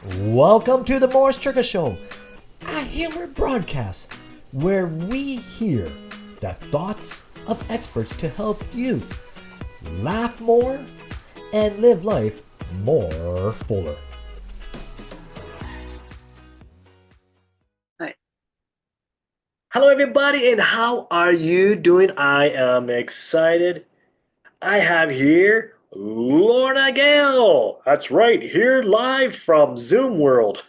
Welcome to the Morris Churka Show, a humor broadcast where we hear the thoughts of experts to help you laugh more and live life more fuller. Right. Hello, everybody, and how are you doing? I am excited. I have here Lorna Gale. That's right, here live from Zoom World.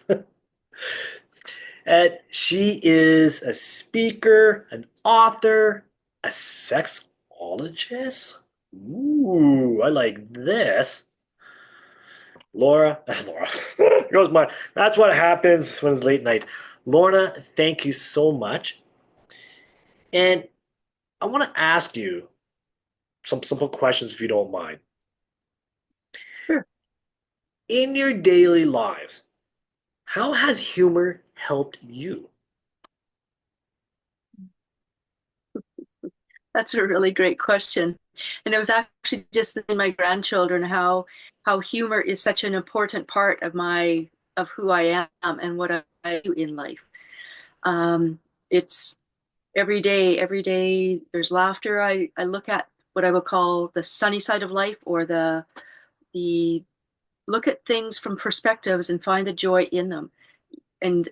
And she is a speaker, an author, a sexologist. Ooh, I like this. Laura goes my. That's what happens when it's late night. Lorna, thank you so much. And I want to ask you some simple questions if you don't mind. Sure. In your daily lives, how has humor helped you? That's a really great question. And it was actually just in my grandchildren how humor is such an important part of my of who I am and what I do in life. It's every day there's laughter. I look at what I would call the sunny side of life or the look at things from perspectives and find the joy in them. And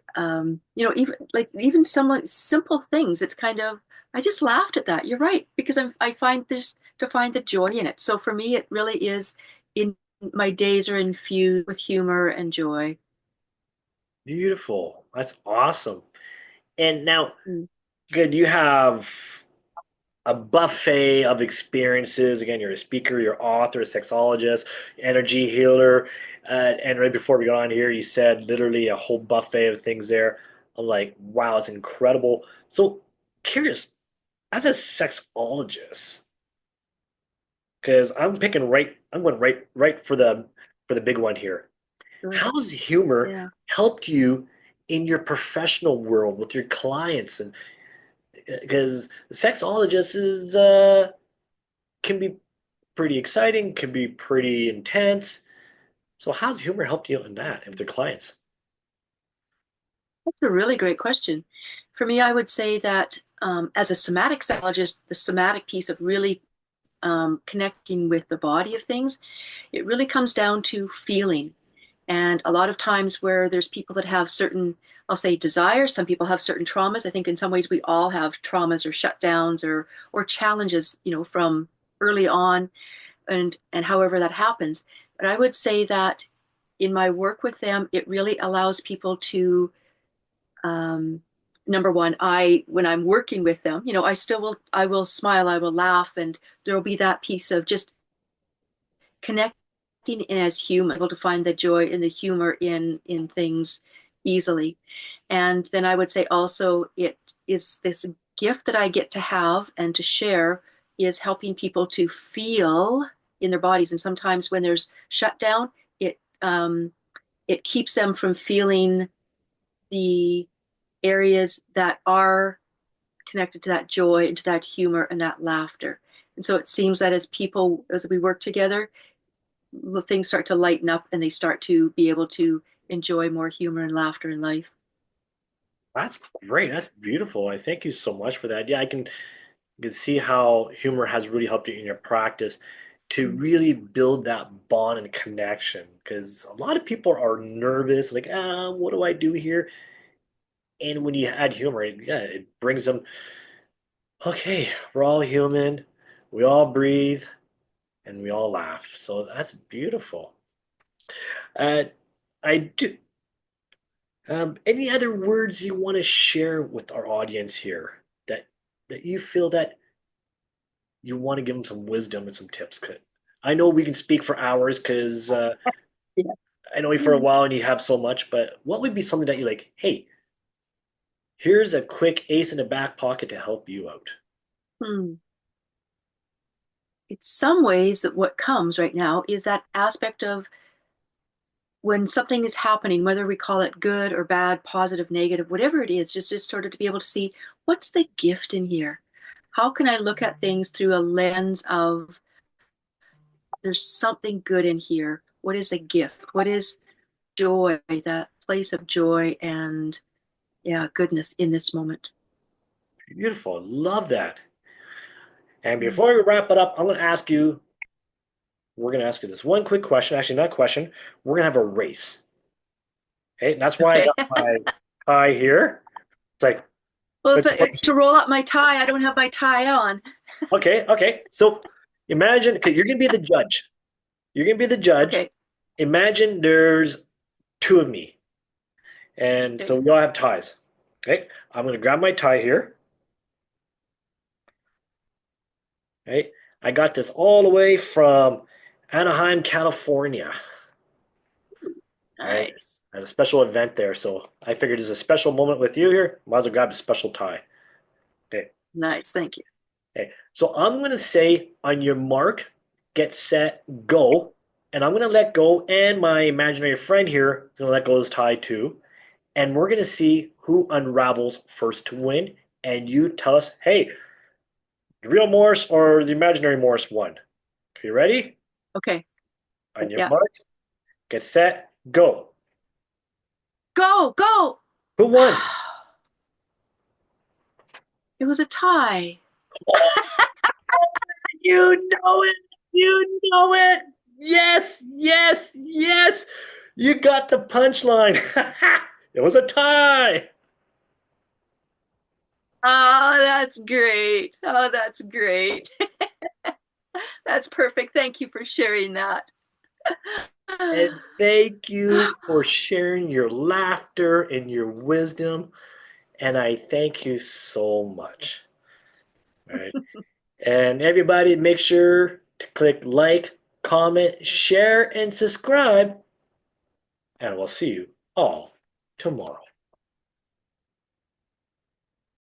even some like simple things, it's kind of I just laughed at that. You're right, because I find this to find the joy in it. So for me it really is in my days are infused with humor and joy. Beautiful. That's awesome. And now, Mm. good, you have a buffet of experiences. Again, you're a speaker, you're author, a sexologist, energy healer. And right before we got on here, you said literally a whole buffet of things there. I'm like, wow, it's incredible. So curious, as a sexologist, because I'm going right for the big one here. Sure. How's humor Yeah. helped you in your professional world with your clients? And because the sexologist is can be pretty exciting, can be pretty intense. So how's humor helped you in that with your clients? That's a really great question. For me, I would say that as a somatic sexologist, the somatic piece of really connecting with the body of things, it really comes down to feeling. And a lot of times where there's people that have certain, I'll say desires, some people have certain traumas. I think in some ways we all have traumas or shutdowns or challenges, from early on and however that happens. But I would say that in my work with them, it really allows people to um, number one, I when I'm working with them, I will smile, I will laugh, and there will be that piece of just connecting in as human, able to find the joy and the humor in things easily. And then I would say also it is this gift that I get to have and to share is helping people to feel in their bodies. And sometimes when there's shutdown, it keeps them from feeling the areas that are connected to that joy and to that humor and that laughter. And so it seems that as we work together, things start to lighten up and they start to be able to enjoy more humor and laughter in life. That's great. That's beautiful. I thank you so much for that. Yeah, I can see how humor has really helped you in your practice to Mm. really build that bond and connection. Because a lot of people are nervous, like, what do I do here? And when you add humor, yeah, it brings them, okay, we're all human, we all breathe, and we all laugh. So that's beautiful. Uh, I do. Any other words you want to share with our audience here that you feel that you want to give them some wisdom and some tips? 'Cause I know we can speak for hours because Yeah. I know you for a while and you have so much. But what would be something that you like? Hey, here's a quick ace in the back pocket to help you out. Hmm. It's some ways that what comes right now is that aspect of when something is happening, whether we call it good or bad, positive, negative, whatever it is, just sort of to be able to see what's the gift in here. How can I look at things through a lens of there's something good in here? What is a gift? What is joy, that place of joy and yeah, goodness in this moment. Beautiful. Love that. And Mm. before we wrap it up, we're going to ask you this one quick question. Actually, not a question. We're going to have a race. Okay. And that's why I Okay. got my tie here. It's like, Well, if it's it's to roll up my tie, I don't have my tie on. okay. Okay. So imagine, okay, you're going to be the judge. You're going to be the judge. Okay. Imagine there's two of me. And Okay. so we all have ties. Okay. I'm going to grab my tie here. Right. I got this all the way from Anaheim, California. Right. Nice. I had a special event there. So I figured there's a special moment with you here. Might as well grab a special tie. Okay. Nice. Thank you. Okay. So I'm going to say on your mark, get set, go. And I'm going to let go. And my imaginary friend here is going to let go of his tie too. And we're going to see who unravels first to win. And you tell us, hey, the real Morse or the imaginary Morse won. Okay, you ready? Okay. On your Yeah. mark, get set, go. Go, go. Who won? It was a tie. Oh, you know it. You know it. Yes, yes, yes. You got the punchline. It was a tie. Oh, that's great. Oh, that's great. That's perfect. Thank you for sharing that. And thank you for sharing your laughter and your wisdom. And I thank you so much. All right. And everybody, make sure to click like, comment, share, and subscribe. And we'll see you all tomorrow.